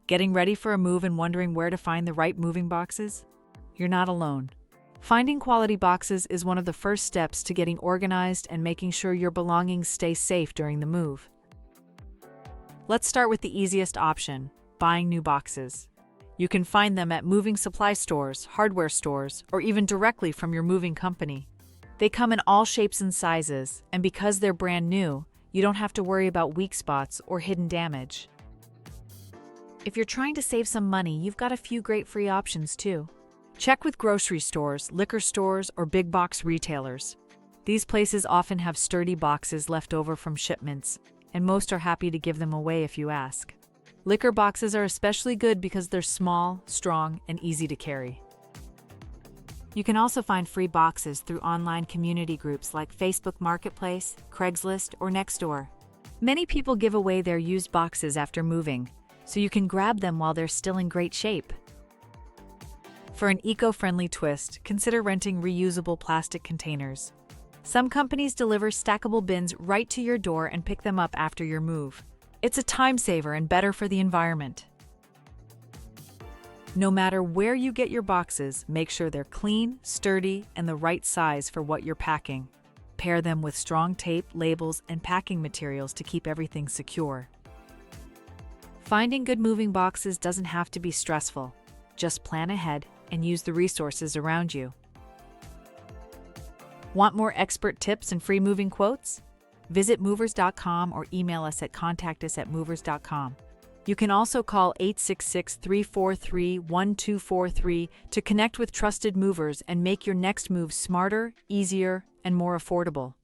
Getting ready for a move and wondering where to find the right moving boxes? You're not alone. Finding quality boxes is one of the first steps to getting organized and making sure your belongings stay safe during the move. Let's start with the easiest option, buying new boxes. You can find them at moving supply stores, hardware stores, or even directly from your moving company. They come in all shapes and sizes, and because they're brand new, you don't have to worry about weak spots or hidden damage. If you're trying to save some money, you've got a few great free options too. Check with grocery stores, liquor stores, or big box retailers. These places often have sturdy boxes left over from shipments, and most are happy to give them away if you ask. Liquor boxes are especially good because they're small, strong, and easy to carry. You can also find free boxes through online community groups like Facebook Marketplace, Craigslist, or Nextdoor. Many people give away their used boxes after moving, so you can grab them while they're still in great shape. For an eco-friendly twist, consider renting reusable plastic containers. Some companies deliver stackable bins right to your door and pick them up after your move. It's a time saver and better for the environment. No matter where you get your boxes, make sure they're clean, sturdy, and the right size for what you're packing. Pair them with strong tape, labels, and packing materials to keep everything secure. Finding good moving boxes doesn't have to be stressful. Just plan ahead and use the resources around you. Want more expert tips and free moving quotes? Visit movers.com or email us at contact@movers.com. You can also call 866-343-1243 to connect with trusted movers and make your next move smarter, easier, and more affordable.